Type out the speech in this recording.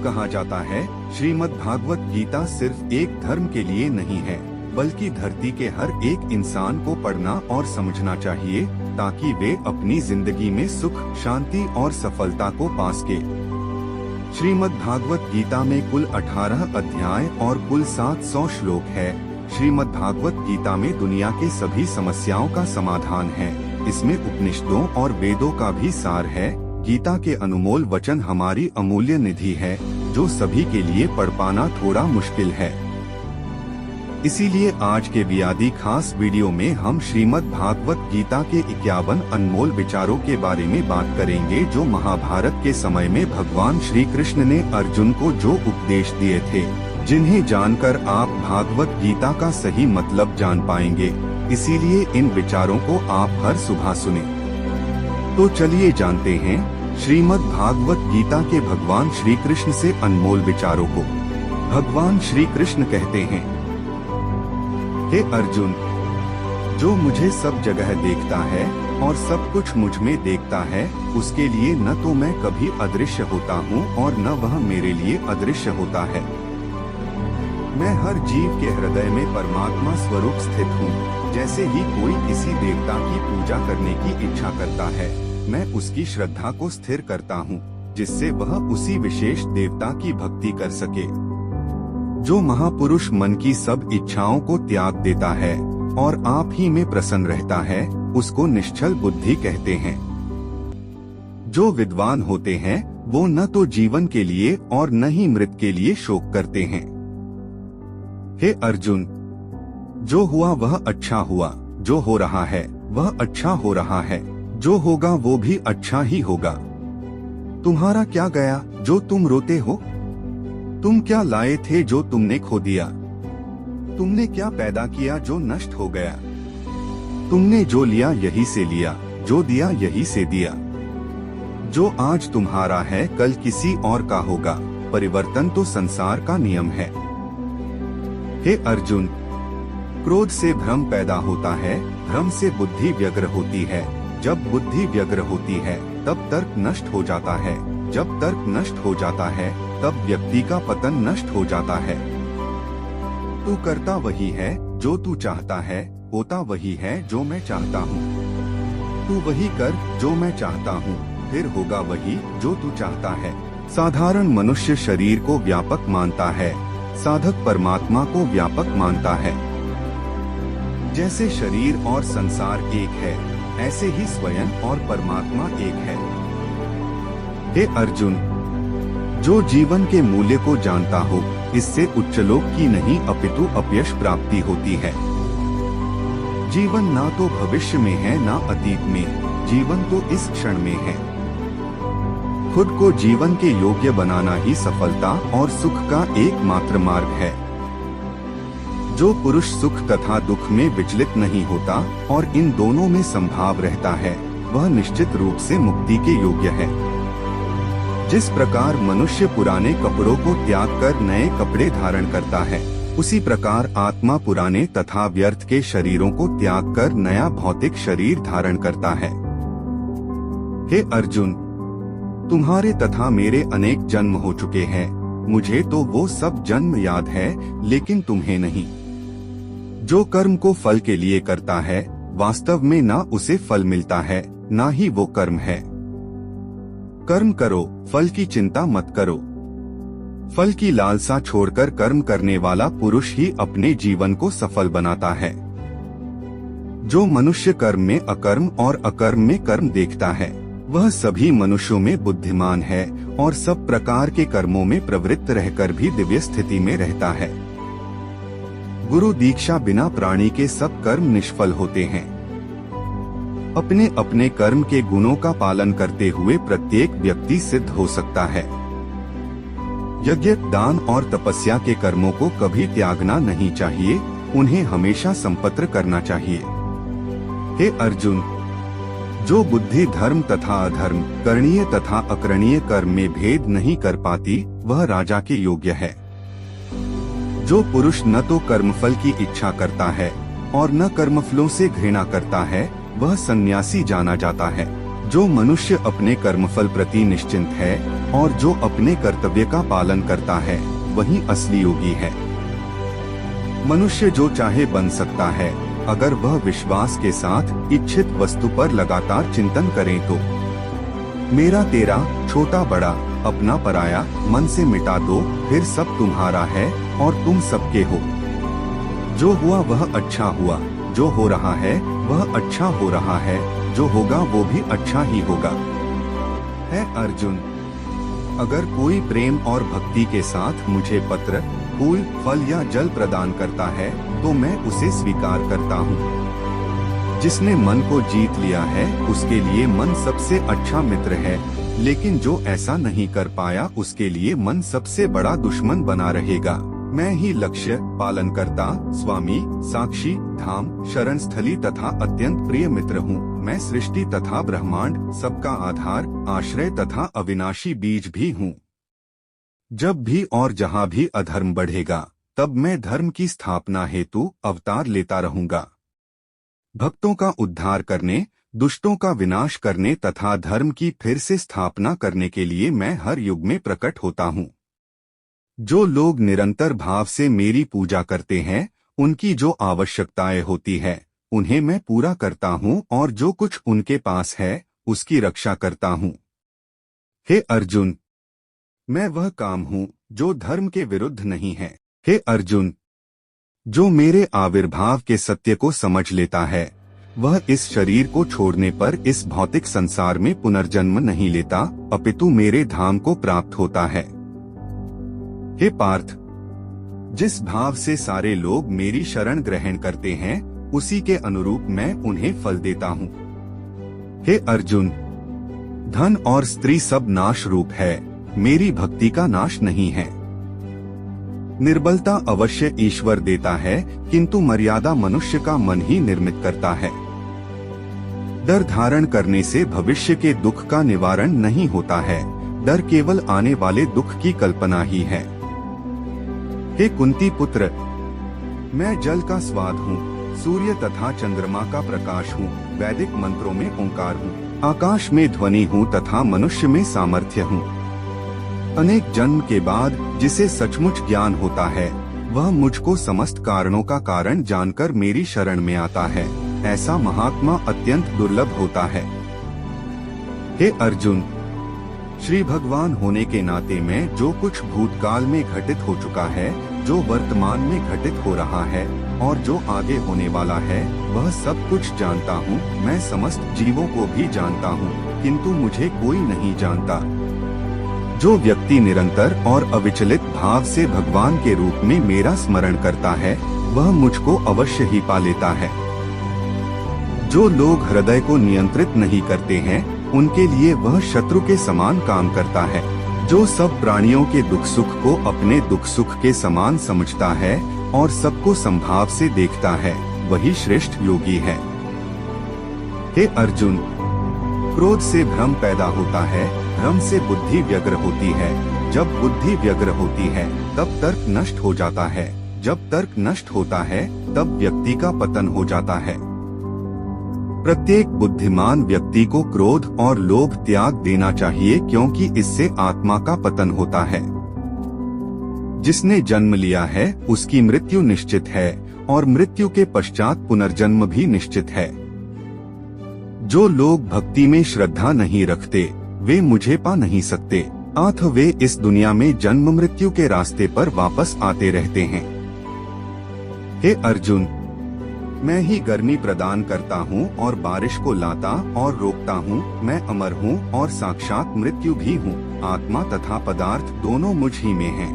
कहा जाता है, श्रीमद् भागवत गीता सिर्फ एक धर्म के लिए नहीं है, बल्कि धरती के हर एक इंसान को पढ़ना और समझना चाहिए, ताकि वे अपनी जिंदगी में सुख, शांति और सफलता को पा सके। श्रीमद् भागवत गीता में कुल 18 अध्याय और कुल 700 श्लोक है। श्रीमद् भागवत गीता में दुनिया के सभी समस्याओं का समाधान है। इसमें उपनिषदों और वेदों का भी सार है। गीता के अनमोल वचन हमारी अमूल्य निधि है, जो सभी के लिए पढ़ पाना थोड़ा मुश्किल है। इसीलिए आज के वियादी खास वीडियो में हम श्रीमद् भागवत गीता के 51 अनमोल विचारों के बारे में बात करेंगे, जो महाभारत के समय में भगवान श्री कृष्ण ने अर्जुन को जो उपदेश दिए थे, जिन्हें जानकर आप भागवत गीता का सही मतलब जान पाएंगे। इसीलिए इन विचारों को आप हर सुबह सुने। तो चलिए जानते हैं श्रीमद् भागवत गीता के भगवान श्री कृष्ण से अनमोल विचारों को। भगवान श्री कृष्ण कहते हैं, हे अर्जुन, जो मुझे सब जगह देखता है और सब कुछ मुझ में देखता है, उसके लिए न तो मैं कभी अदृश्य होता हूँ और न वह मेरे लिए अदृश्य होता है। मैं हर जीव के हृदय में परमात्मा स्वरूप स्थित हूँ। जैसे ही कोई किसी देवता की पूजा करने की इच्छा करता है, मैं उसकी श्रद्धा को स्थिर करता हूँ, जिससे वह उसी विशेष देवता की भक्ति कर सके। जो महापुरुष मन की सब इच्छाओं को त्याग देता है और आप ही में प्रसन्न रहता है, उसको निश्चल बुद्धि कहते हैं। जो विद्वान होते हैं, वो न तो जीवन के लिए और न ही मृत के लिए शोक करते हैं। हे अर्जुन, जो हुआ वह अच्छा हुआ, जो हो रहा है वह अच्छा हो रहा है, जो होगा वो भी अच्छा ही होगा। तुम्हारा क्या गया जो तुम रोते हो? तुम क्या लाए थे जो तुमने खो दिया? तुमने क्या पैदा किया जो नष्ट हो गया? तुमने जो लिया यही से लिया, जो दिया यही से दिया। जो आज तुम्हारा है कल किसी और का होगा। परिवर्तन तो संसार का नियम है। हे अर्जुन, क्रोध से भ्रम पैदा होता है, भ्रम से बुद्धि व्यग्र होती है। जब बुद्धि व्यग्र होती है तब तर्क नष्ट हो जाता है। जब तर्क नष्ट हो जाता है तब व्यक्ति का पतन नष्ट हो जाता है। तू करता वही है जो तू चाहता है, होता वही है जो मैं चाहता हूँ। तू वही कर जो मैं चाहता हूँ, फिर होगा वही जो तू चाहता है। साधारण मनुष्य शरीर को व्यापक मानता है, साधक परमात्मा को व्यापक मानता है। जैसे शरीर और संसार एक है, ऐसे ही स्वयं और परमात्मा एक है। हे अर्जुन, जो जीवन के मूल्य को जानता हो, इससे उच्चलोक की नहीं अपितु अपयश प्राप्ति होती है। जीवन ना तो भविष्य में है ना अतीत में, जीवन तो इस क्षण में है। खुद को जीवन के योग्य बनाना ही सफलता और सुख का एकमात्र मार्ग है। जो पुरुष सुख तथा दुख में विचलित नहीं होता और इन दोनों में संभाव रहता है, वह निश्चित रूप से मुक्ति के योग्य है। जिस प्रकार मनुष्य पुराने कपड़ों को त्याग कर नए कपड़े धारण करता है, उसी प्रकार आत्मा पुराने तथा व्यर्थ के शरीरों को त्याग कर नया भौतिक शरीर धारण करता है। हे अर्जुन, तुम्हारे तथा मेरे अनेक जन्म हो चुके हैं। मुझे तो वो सब जन्म याद है, लेकिन तुम्हें नहीं। जो कर्म को फल के लिए करता है, वास्तव में ना उसे फल मिलता है, ना ही वो कर्म है। कर्म करो, फल की चिंता मत करो। फल की लालसा छोड़कर कर्म करने वाला पुरुष ही अपने जीवन को सफल बनाता है। जो मनुष्य कर्म में अकर्म और अकर्म में कर्म देखता है, वह सभी मनुष्यों में बुद्धिमान है और सब प्रकार के कर्मों में प्रवृत्त रहकर भी दिव्य स्थिति में रहता है। गुरु दीक्षा बिना प्राणी के सब कर्म निष्फल होते हैं। अपने अपने कर्म के गुणों का पालन करते हुए प्रत्येक व्यक्ति सिद्ध हो सकता है। यज्ञ, दान और तपस्या के कर्मों को कभी त्यागना नहीं चाहिए, उन्हें हमेशा संपत्र करना चाहिए। हे अर्जुन, जो बुद्धि धर्म तथा अधर्म, करणीय तथा अकरणीय कर्म में भेद नहीं कर पाती, वह राजा के योग्य है। जो पुरुष न तो कर्मफल की इच्छा करता है और न कर्मफलों से घृणा करता है, वह सन्यासी जाना जाता है। जो मनुष्य अपने कर्मफल प्रति निश्चिंत है और जो अपने कर्तव्य का पालन करता है वही असली योगी है। मनुष्य जो चाहे बन सकता है अगर वह विश्वास के साथ इच्छित वस्तु पर लगातार चिंतन करे तो। मेरा तेरा, छोटा बड़ा, अपना पराया मन से मिटा दो, फिर सब तुम्हारा है और तुम सबके हो। जो हुआ वह अच्छा हुआ, जो हो रहा है वह अच्छा हो रहा है, जो होगा वो भी अच्छा ही होगा। है अर्जुन, अगर कोई प्रेम और भक्ति के साथ मुझे पत्र, फूल, फल या जल प्रदान करता है तो मैं उसे स्वीकार करता हूँ। जिसने मन को जीत लिया है उसके लिए मन सबसे अच्छा मित्र है, लेकिन जो ऐसा नहीं कर पाया उसके लिए मन सबसे बड़ा दुश्मन बना रहेगा। मैं ही लक्ष्य, पालनकर्ता, स्वामी, साक्षी, धाम, शरण स्थली तथा अत्यंत प्रिय मित्र हूँ। मैं सृष्टि तथा ब्रह्मांड, सबका आधार, आश्रय तथा अविनाशी बीज भी हूँ। जब भी और जहाँ भी अधर्म बढ़ेगा तब मैं धर्म की स्थापना हेतु अवतार लेता रहूंगा। भक्तों का उद्धार करने, दुष्टों का विनाश करने तथा धर्म की फिर से स्थापना करने के लिए मैं हर युग में प्रकट होता हूँ। जो लोग निरंतर भाव से मेरी पूजा करते हैं उनकी जो आवश्यकताएं होती है उन्हें मैं पूरा करता हूँ और जो कुछ उनके पास है उसकी रक्षा करता हूँ। हे अर्जुन, मैं वह काम हूँ जो धर्म के विरुद्ध नहीं है। हे अर्जुन, जो मेरे आविर्भाव के सत्य को समझ लेता है वह इस शरीर को छोड़ने पर इस भौतिक संसार में पुनर्जन्म नहीं लेता अपितु मेरे धाम को प्राप्त होता है। हे पार्थ, जिस भाव से सारे लोग मेरी शरण ग्रहण करते हैं उसी के अनुरूप मैं उन्हें फल देता हूँ। हे अर्जुन, धन और स्त्री सब नाश रूप है, मेरी भक्ति का नाश नहीं है। निर्बलता अवश्य ईश्वर देता है किंतु मर्यादा मनुष्य का मन ही निर्मित करता है। डर धारण करने से भविष्य के दुख का निवारण नहीं होता है, डर केवल आने वाले दुख की कल्पना ही है। हे कुंती पुत्र, मैं जल का स्वाद हूँ, सूर्य तथा चंद्रमा का प्रकाश हूँ, वैदिक मंत्रों में ओंकार हूँ, आकाश में ध्वनि हूँ तथा मनुष्य में सामर्थ्य हूँ। अनेक जन्म के बाद जिसे सचमुच ज्ञान होता है वह मुझको समस्त कारणों का कारण जानकर मेरी शरण में आता है। ऐसा महात्मा अत्यंत दुर्लभ होता है। हे अर्जुन, श्री भगवान होने के नाते मैं जो कुछ भूतकाल में घटित हो चुका है, जो वर्तमान में घटित हो रहा है और जो आगे होने वाला है वह सब कुछ जानता हूँ। मैं समस्त जीवों को भी जानता हूँ किंतु मुझे कोई नहीं जानता। जो व्यक्ति निरंतर और अविचलित भाव से भगवान के रूप में मेरा स्मरण करता है वह मुझको अवश्य ही पा लेता है। जो लोग हृदय को नियंत्रित नहीं करते हैं उनके लिए वह शत्रु के समान काम करता है। जो सब प्राणियों के दुख सुख को अपने दुख सुख के समान समझता है और सबको संभाव से देखता है वही श्रेष्ठ योगी है। हे अर्जुन, क्रोध से भ्रम पैदा होता है, भ्रम से बुद्धि व्यग्र होती है, जब बुद्धि व्यग्र होती है तब तर्क नष्ट हो जाता है, जब तर्क नष्ट होता है तब व्यक्ति का पतन हो जाता है। प्रत्येक बुद्धिमान व्यक्ति को क्रोध और लोभ त्याग देना चाहिए क्योंकि इससे आत्मा का पतन होता है। जिसने जन्म लिया है उसकी मृत्यु निश्चित है और मृत्यु के पश्चात पुनर्जन्म भी निश्चित है। जो लोग भक्ति में श्रद्धा नहीं रखते वे मुझे पा नहीं सकते, अतः वे इस दुनिया में जन्म मृत्यु के रास्ते पर वापस आते रहते हैं। हे अर्जुन, मैं ही गर्मी प्रदान करता हूँ और बारिश को लाता और रोकता हूँ। मैं अमर हूँ और साक्षात मृत्यु भी हूँ। आत्मा तथा पदार्थ दोनों मुझ ही में हैं।